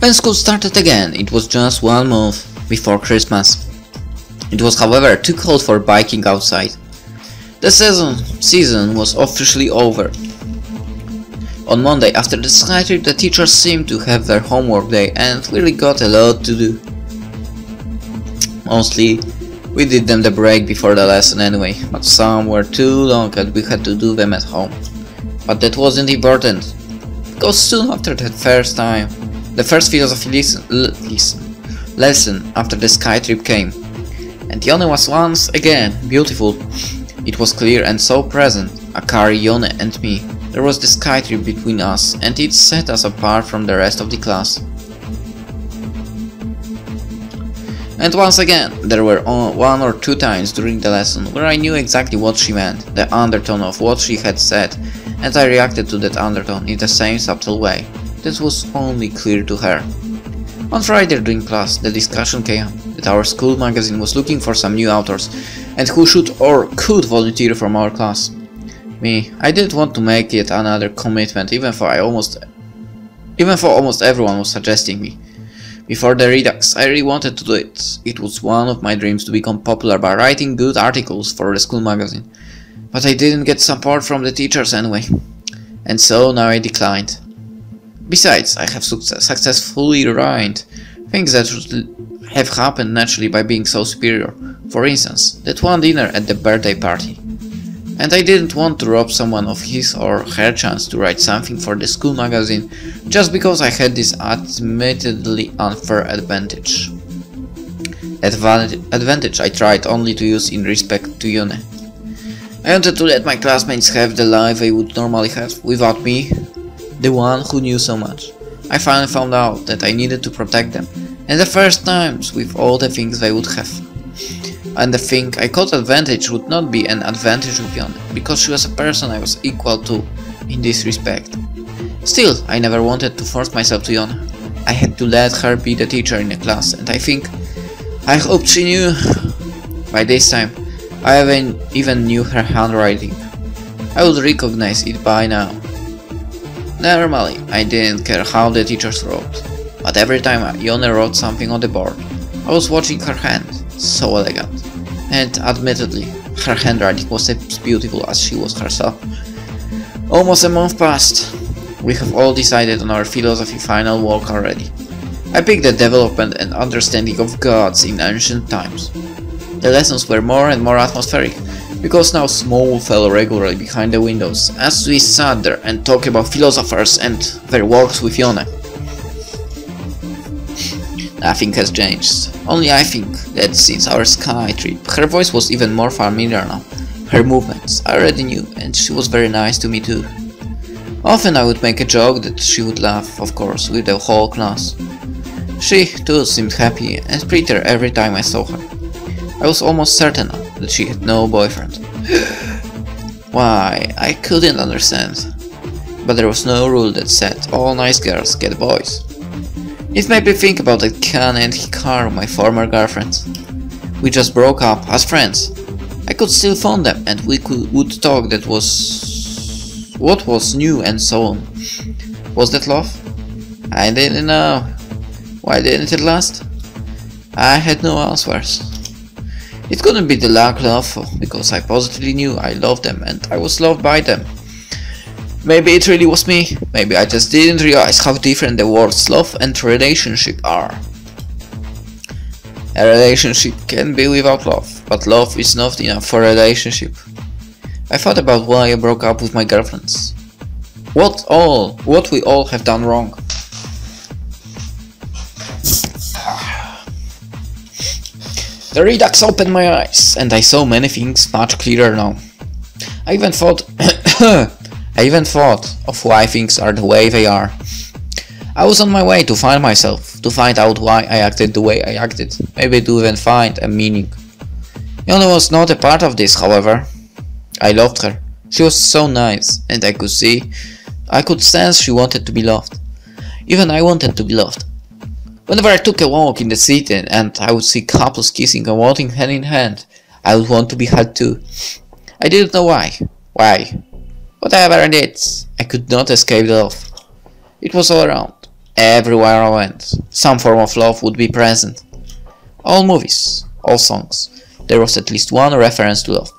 When school started again, it was just 1 month before Christmas. It was, however, too cold for biking outside. The season was officially over. On Monday, after the sky trip, the teachers seemed to have their homework day and really got a lot to do. Mostly, we did them the break before the lesson anyway, but some were too long and we had to do them at home. But that wasn't important, because soon after that the first philosophy lesson after the sky trip came. And Yone was once again beautiful. It was clear and so present, Akari, Yone and me. There was the sky trip between us, and it set us apart from the rest of the class. And once again, there were 1 or 2 times during the lesson where I knew exactly what she meant, the undertone of what she had said, and I reacted to that undertone in the same subtle way. This was only clear to her. On Friday during class, the discussion came that our school magazine was looking for some new authors, and who should or could volunteer from our class. Me, I didn't want to make yet another commitment, even for almost everyone was suggesting me. Before the Redux, I really wanted to do it. It was one of my dreams to become popular by writing good articles for the school magazine. But I didn't get support from the teachers anyway. And so now I declined. Besides, I have successfully ruined things that should have happened naturally by being so superior. For instance, that one dinner at the birthday party. And I didn't want to rob someone of his or her chance to write something for the school magazine just because I had this admittedly unfair advantage. Advantage I tried only to use in respect to Yone. I wanted to let my classmates have the life they would normally have without me, the one who knew so much. I finally found out that I needed to protect them, and the first times with all the things they would have. And the thing I called advantage would not be an advantage with Yone, because she was a person I was equal to in this respect. Still, I never wanted to force myself to Yone. I had to let her be the teacher in the class, and I hoped she knew. By this time, I even knew her handwriting. I would recognize it by now. Normally, I didn't care how the teachers wrote, but every time Yone wrote something on the board, I was watching her hand, so elegant, and admittedly, her handwriting was as beautiful as she was herself. Almost a month passed. We have all decided on our philosophy final work already. I picked the development and understanding of gods in ancient times. The lessons were more and more atmospheric, because now snow fell regularly behind the windows as we sat there and talked about philosophers and their works with Yone. Nothing has changed, only I think that since our sky trip, her voice was even more familiar now. Her movements I already knew, and she was very nice to me too. Often I would make a joke that she would laugh, of course, with the whole class. She too seemed happy and prettier every time I saw her. I was almost certain that she had no boyfriend. Why, I couldn't understand. But there was no rule that said all nice girls get boys. It made me think about that Kan and Hikaru, my former girlfriends. We just broke up as friends. I could still phone them and we would talk. That was what was new and so on. Was that love? I didn't know. Why didn't it last? I had no answers. It couldn't be the lack love, because I positively knew I loved them and I was loved by them. Maybe it really was me. Maybe I just didn't realize how different the words love and relationship are. A relationship can be without love, but love is not enough for a relationship. I thought about why I broke up with my girlfriends. What we all have done wrong. The Redux opened my eyes, and I saw many things much clearer now. I even thought of why things are the way they are. I was on my way to find myself, to find out why I acted the way I acted, maybe to even find a meaning. Yone was not a part of this, however. I loved her. She was so nice, and I could sense she wanted to be loved. Even I wanted to be loved. Whenever I took a walk in the city and I would see couples kissing and walking hand in hand, I would want to be hugged too. I didn't know why. Whatever I did, I could not escape the love. It was all around. Everywhere I went, some form of love would be present. All movies, all songs, there was at least one reference to love.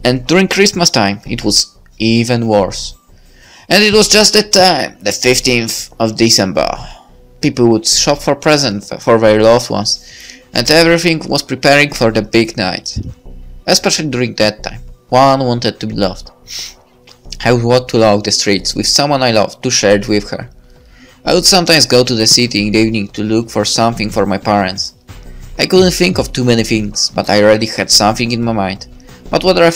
And during Christmas time, it was even worse. And it was just that time, the 15th of December. People would shop for presents for their loved ones, and everything was preparing for the big night. Especially during that time, one wanted to be loved. I would walk along the streets with someone I loved to share it with her. I would sometimes go to the city in the evening to look for something for my parents. I couldn't think of too many things, but I already had something in my mind. But whether I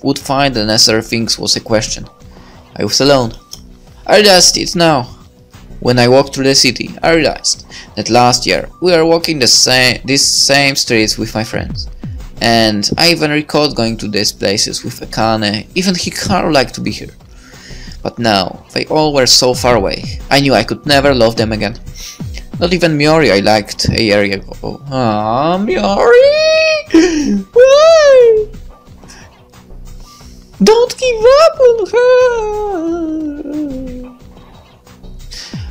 would find the necessary things was a question. I was alone. I realized it now. When I walked through the city, I realized that last year we were walking these same streets with my friends. And I even recalled going to these places with Akane, even Hikaru liked to be here. But now, they all were so far away, I knew I could never love them again. Not even Miori I liked a year ago. Ah, Miori! Why? Don't give up on her!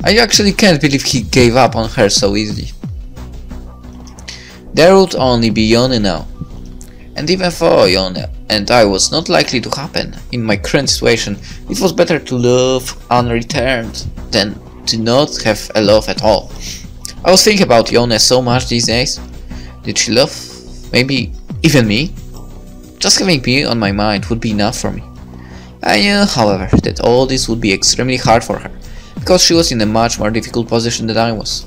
I actually can't believe he gave up on her so easily. There would only be Yone now. And even though Yone and I was not likely to happen in my current situation, it was better to love unreturned than to not have a love at all. I was thinking about Yone so much these days. Did she love? Maybe even me? Just having me on my mind would be enough for me. I knew, however, that all this would be extremely hard for her, because she was in a much more difficult position than I was.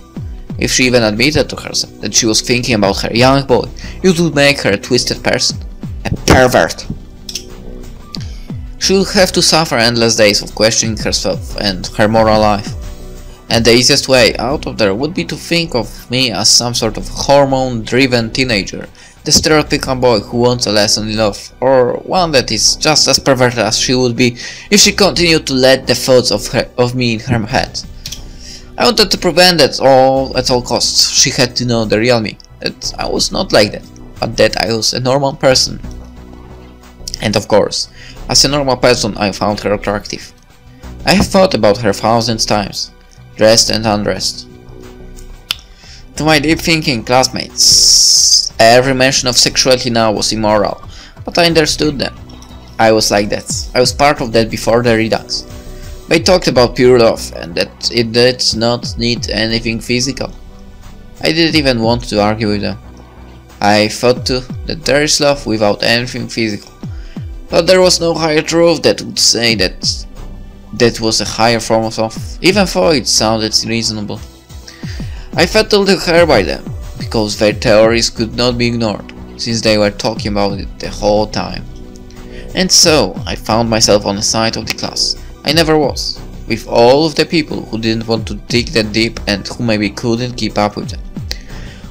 If she even admitted to herself that she was thinking about her young boy, it would make her a twisted person, a pervert. She would have to suffer endless days of questioning herself and her moral life. And the easiest way out of there would be to think of me as some sort of hormone-driven teenager, the stereotypical boy who wants a lesson in love, or one that is just as perverted as she would be if she continued to let the thoughts of me in her head. I wanted to prevent that at all costs. She had to know the real me, that I was not like that, but that I was a normal person. And of course, as a normal person I found her attractive. I have thought about her thousands times, dressed and undressed. To my deep thinking classmates, every mention of sexuality now was immoral, but I understood them. I was like that. I was part of that before the Redux. They talked about pure love and that it did not need anything physical. I didn't even want to argue with them. I thought too that there is love without anything physical, but there was no higher truth that would say that that was a higher form of love, even though it sounded reasonable. I felt a little hurt by them, because their theories could not be ignored, since they were talking about it the whole time. And so I found myself on the side of the class I never was, with all of the people who didn't want to dig that deep and who maybe couldn't keep up with them.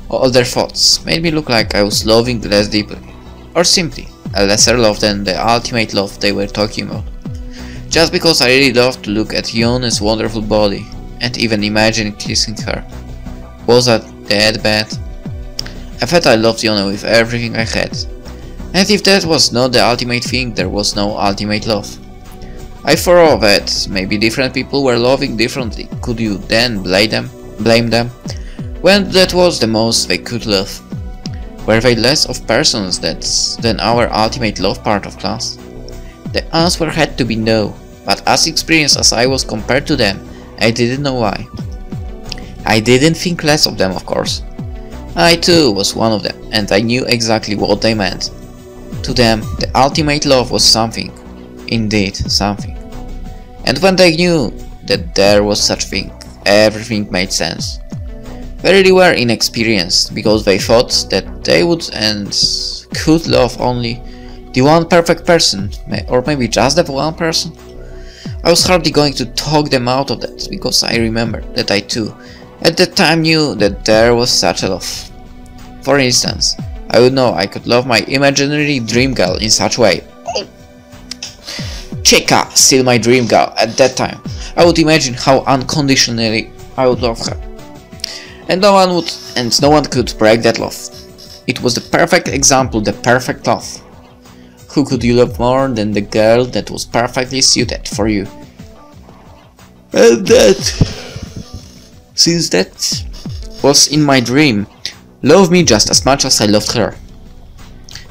All their thoughts made me look like I was loving less deeply, or simply a lesser love than the ultimate love they were talking about. Just because I really loved to look at Yone's wonderful body and even imagine kissing her. Was that bad? I thought I loved Yone with everything I had. And if that was not the ultimate thing, there was no ultimate love. I thought that maybe different people were loving differently. Could you then blame them? When that was the most they could love. Were they less of persons than our ultimate love part of class? The answer had to be no, but as experienced as I was compared to them, I didn't know why. I didn't think less of them, of course. I too was one of them, and I knew exactly what they meant. To them, the ultimate love was something. Indeed, something. And when they knew that there was such thing, everything made sense. They really were inexperienced, because they thought that they would and could love only the one perfect person, or maybe just the one person. I was hardly going to talk them out of that, because I remember that I too, at that time, knew that there was such a love. For instance, I would know I could love my imaginary dream girl in such way. Chica, still my dream girl at that time. I would imagine how unconditionally I would love her. And no one could break that love. It was the perfect example, the perfect love. Who could you love more than the girl that was perfectly suited for you? And that since that was in my dream, loved me just as much as I loved her.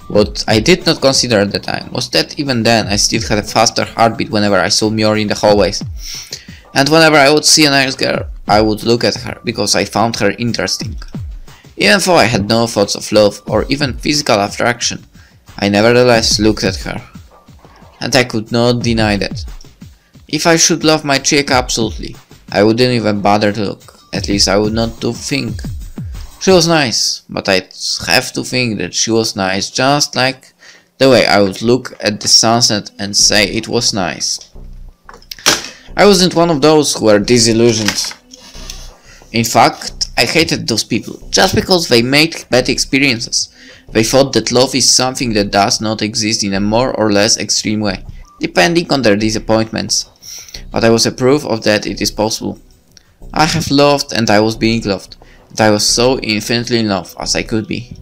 What I did not consider at the time was that even then I still had a faster heartbeat whenever I saw Miori in the hallways. And whenever I would see a nice girl, I would look at her because I found her interesting. Even though I had no thoughts of love or even physical attraction, I nevertheless looked at her. And I could not deny that. If I should love my chick absolutely, I wouldn't even bother to look. At least I would not to think. She was nice, but I'd have to think that she was nice just like the way I would look at the sunset and say it was nice. I wasn't one of those who were disillusioned. In fact, I hated those people, just because they made bad experiences. They thought that love is something that does not exist in a more or less extreme way, depending on their disappointments. But I was a proof of that it is possible. I have loved and I was being loved. And I was so infinitely in love as I could be.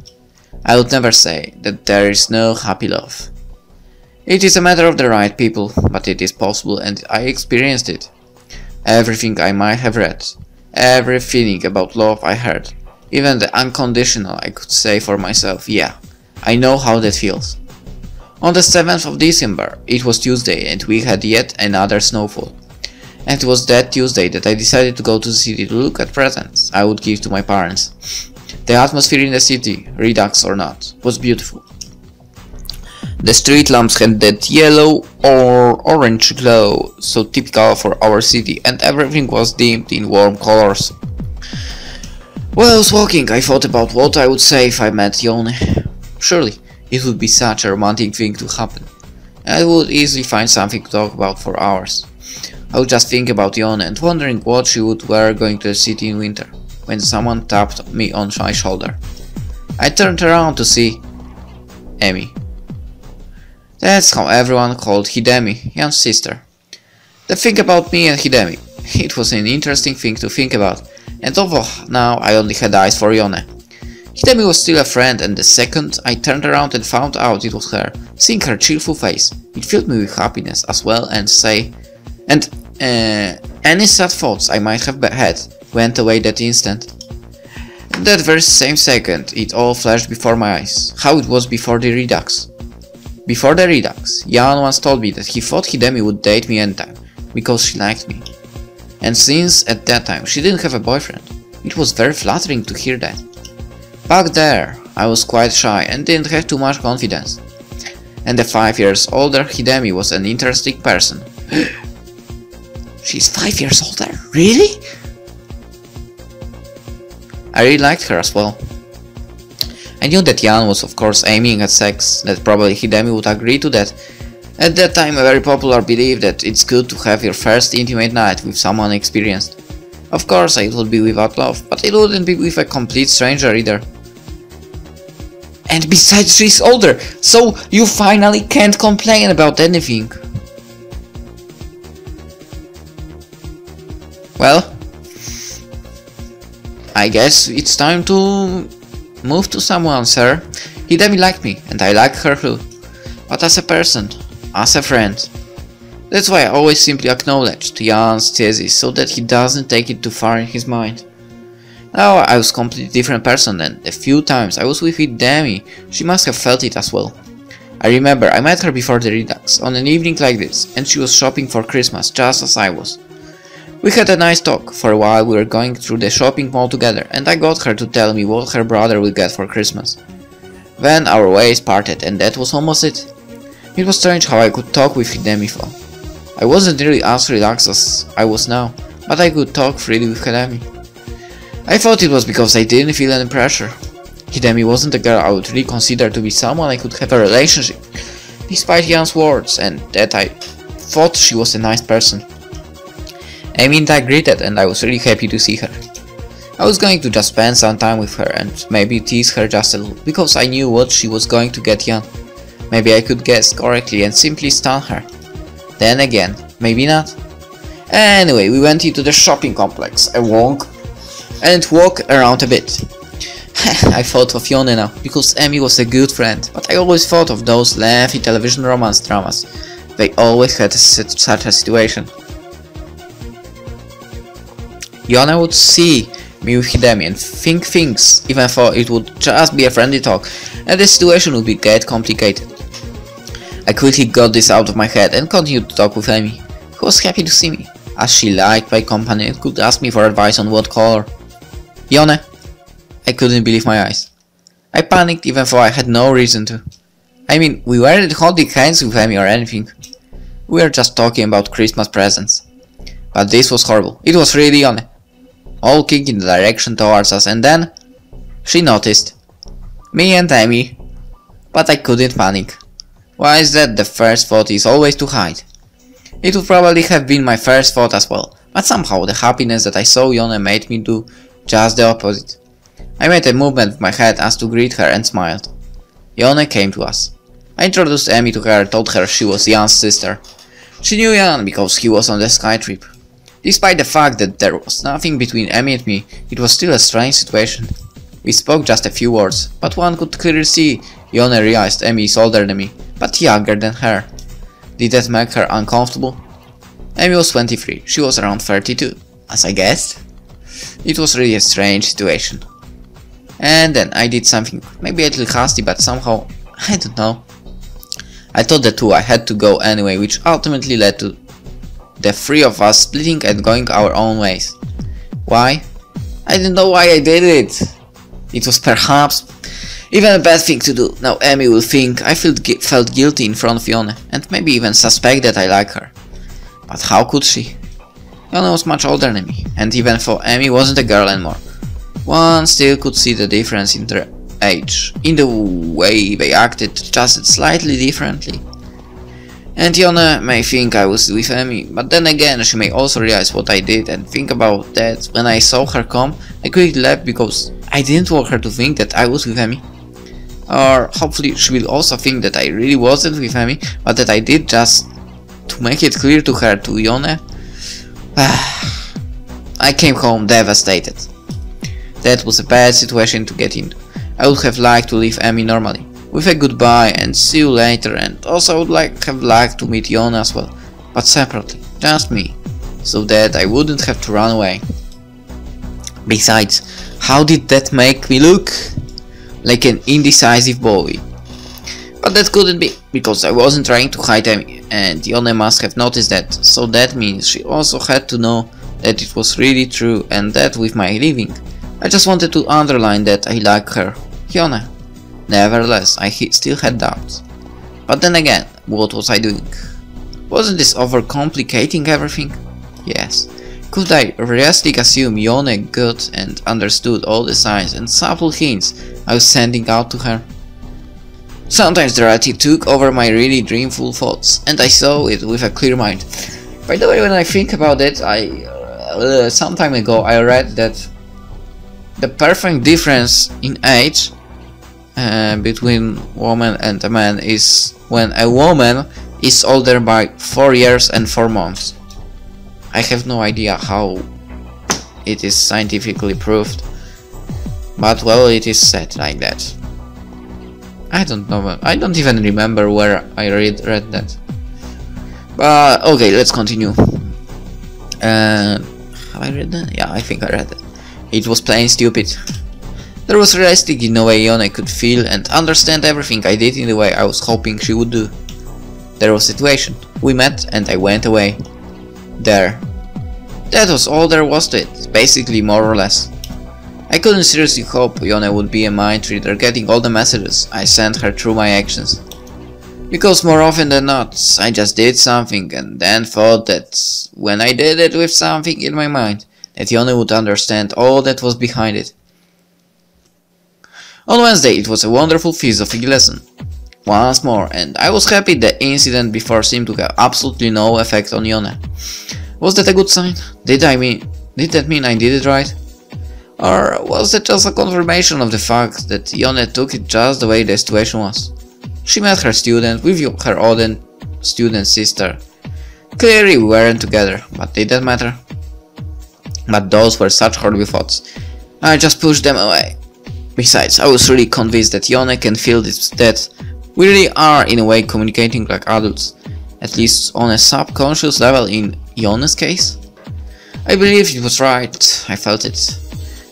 I would never say that there is no happy love. It is a matter of the right people, but it is possible and I experienced it. Everything I might have read, every feeling about love I heard, even the unconditional, I could say for myself, yeah, I know how that feels. On the 7th of December, it was Tuesday and we had yet another snowfall. And it was that Tuesday that I decided to go to the city to look at presents I would give to my parents. The atmosphere in the city, Redux or not, was beautiful. The street lamps had that yellow or orange glow, so typical for our city, and everything was dimmed in warm colors. While I was walking, I thought about what I would say if I met Yone. Surely, it would be such a romantic thing to happen. I would easily find something to talk about for hours. I would just think about Yone and wondering what she would wear going to the city in winter, when someone tapped me on my shoulder. I turned around to see Emi. That's how everyone called Hidemi, Jan's sister. The thing about me and Hidemi, it was an interesting thing to think about, and although now I only had eyes for Yone. Hidemi was still a friend, and the second I turned around and found out it was her, seeing her cheerful face, it filled me with happiness as well and any sad thoughts I might have had went away that instant. That very same second, it all flashed before my eyes, how it was before the Redux. Before the Redux, Jan once told me that he thought Hidemi would date me anytime, because she liked me. And since at that time she didn't have a boyfriend, it was very flattering to hear that. Back there, I was quite shy and didn't have too much confidence. And the 5 years older Hidemi was an interesting person. She's 5 years older? Really? I really liked her as well. I knew that Jan was of course aiming at sex, that probably Hidemi would agree to that. At that time a very popular belief that it's good to have your first intimate night with someone experienced. Of course it would be without love, but it wouldn't be with a complete stranger either. And besides she's older, so you finally can't complain about anything. Well, I guess it's time to move to someone, sir. Hidemi liked me, and I liked her too. But as a person, as a friend. That's why I always simply acknowledged Jan's thesis, so that he doesn't take it too far in his mind. Now I was a completely different person then. The few times I was with Hidemi, she must have felt it as well. I remember I met her before the Redux, on an evening like this, and she was shopping for Christmas just as I was. We had a nice talk. For a while we were going through the shopping mall together, and I got her to tell me what her brother will get for Christmas. Then our ways parted, and that was almost it. It was strange how I could talk with Hidemi though. I wasn't really as relaxed as I was now, but I could talk freely with Hidemi. I thought it was because I didn't feel any pressure. Hidemi wasn't a girl I would really consider to be someone I could have a relationship, despite Jan's words, and that I thought she was a nice person. I mean, I greeted and I was really happy to see her. I was going to just spend some time with her and maybe tease her just a little, because I knew what she was going to get Jan. Maybe I could guess correctly and simply stun her. Then again, maybe not. Anyway, we went into the shopping complex and walk around a bit. I thought of Yone now, because Emi was a good friend, but I always thought of those lengthy television romance dramas. They always had such a situation. Yone would see me with Hidemi and think things, even though it would just be a friendly talk, and the situation would get complicated. I quickly got this out of my head and continued to talk with Amy, who was happy to see me, as she liked my company and could ask me for advice on what color. Yone. I couldn't believe my eyes. I panicked even though I had no reason to. I mean, we weren't holding hands with Amy or anything. We were just talking about Christmas presents. But this was horrible. It was really Yone, walking in the direction towards us, and then she noticed me and Amy. But I couldn't panic. Why is that the first thought is always to hide? It would probably have been my first thought as well, but somehow the happiness that I saw Yone made me do just the opposite. I made a movement with my head as to greet her and smiled. Yone came to us. I introduced Amy to her and told her she was Jan's sister. She knew Jan because he was on the sky trip. Despite the fact that there was nothing between Amy and me, it was still a strange situation. We spoke just a few words, but one could clearly see Yone realized Amy is older than me, but younger than her. Did that make her uncomfortable? Amy was 23, she was around 32, as I guessed. It was really a strange situation. And then I did something, maybe a little hasty, but somehow, I don't know. I told the two I had to go anyway, which ultimately led to the three of us splitting and going our own ways. Why? I didn't know why I did it. It was perhaps even a bad thing to do. Now Amy will think I felt guilty in front of Yone, and maybe even suspect that I like her. But how could she? Yone was much older than me, and even though Amy wasn't a girl anymore, one still could see the difference in their age, in the way they acted, just slightly differently. And Yone may think I was with Amy, but then again she may also realize what I did and think about that. When I saw her come, I quickly left because I didn't want her to think that I was with Amy. Or hopefully she will also think that I really wasn't with Amy, but that I did just to make it clear to her, to Yone. I came home devastated. That was a bad situation to get into. I would have liked to leave Amy normally, with a goodbye and see you later, and also would have liked to meet Yone as well, but separately, just me, so that I wouldn't have to run away. Besides, how did that make me look? Like an indecisive boy. But that couldn't be, because I wasn't trying to hide Amy, and Yone must have noticed that, so that means she also had to know that it was really true, and that with my leaving, I just wanted to underline that I like her, Yone. Nevertheless, I still had doubts. But then again, what was I doing? Wasn't this overcomplicating everything? Yes. Could I realistically assume Yone got and understood all the signs and subtle hints I was sending out to her? Sometimes the reality took over my really dreamful thoughts, and I saw it with a clear mind. By the way, when I think about it, some time ago I read that the perfect difference in age between woman and a man is when a woman is older by 4 years and 4 months. I have no idea how it is scientifically proved, but well, it is said like that. I don't know, I don't even remember where I read that. But okay, let's continue. Have I read that? Yeah, I think I read it. It was plain stupid. There was realistic in a way Yone could feel and understand everything I did in the way I was hoping she would do. There was a situation. We met and I went away. There. That was all there was to it, basically, more or less. I couldn't seriously hope Yone would be a mind reader getting all the messages I sent her through my actions. Because more often than not, I just did something and then thought that when I did it with something in my mind, that Yone would understand all that was behind it. On Wednesday it was a wonderful philosophy lesson. Once more, and I was happy the incident before seemed to have absolutely no effect on Yone. Was that a good sign? Did that mean I did it right? Or was that just a confirmation of the fact that Yone took it just the way the situation was? She met her student with her older student sister. Clearly we weren't together, but did that matter? But those were such horrible thoughts. I just pushed them away. Besides, I was really convinced that Yone can feel this, that we really are in a way communicating like adults, at least on a subconscious level in Yone's case. I believed it was right, I felt it.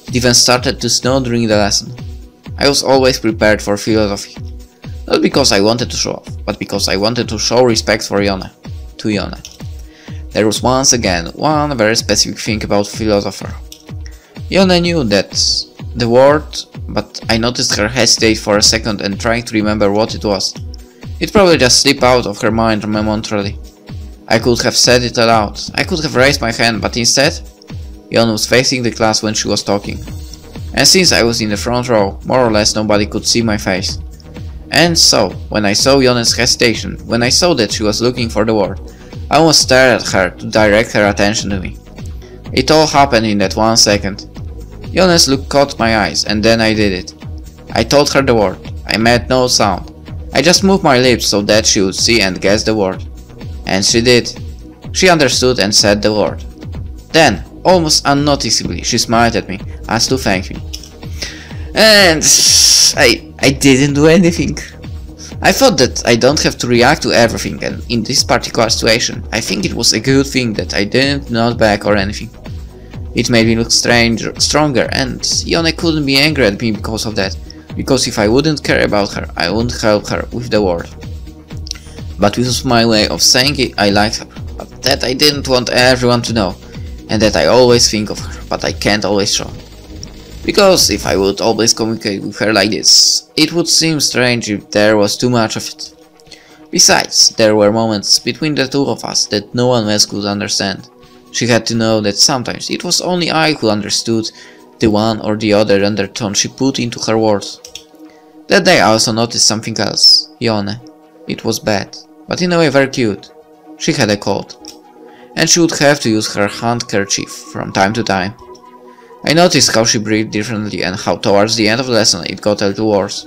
It even started to snow during the lesson. I was always prepared for philosophy. Not because I wanted to show off, but because I wanted to show respect for Yone. To Yone. There was once again one very specific thing about philosopher. Yone knew that the word, but I noticed her hesitate for a second and trying to remember what it was. It probably just slipped out of her mind momentarily. I could have said it aloud, I could have raised my hand, but instead, Yone was facing the class when she was talking. And since I was in the front row, more or less nobody could see my face. And so, when I saw Yone's hesitation, when I saw that she was looking for the word, I almost stared at her to direct her attention to me. It all happened in that 1 second. Yone's look caught my eyes, and then I did it. I told her the word. I made no sound. I just moved my lips so that she would see and guess the word. And she did. She understood and said the word. Then, almost unnoticeably, she smiled at me, as to thank me. And I didn't do anything. I thought that I don't have to react to everything, and in this particular situation, I think it was a good thing that I didn't nod back or anything. It made me look stronger, and Yone couldn't be angry at me because of that, because if I wouldn't care about her, I wouldn't help her with the word. But this was my way of saying I liked her, but that I didn't want everyone to know, and that I always think of her, but I can't always show. Because if I would always communicate with her like this, it would seem strange if there was too much of it. Besides, there were moments between the two of us that no one else could understand. She had to know that sometimes it was only I who understood the one or the other undertone she put into her words. That day I also noticed something else. Yone. It was bad, but in a way very cute. She had a cold, and she would have to use her handkerchief from time to time. I noticed how she breathed differently and how towards the end of the lesson it got a little worse.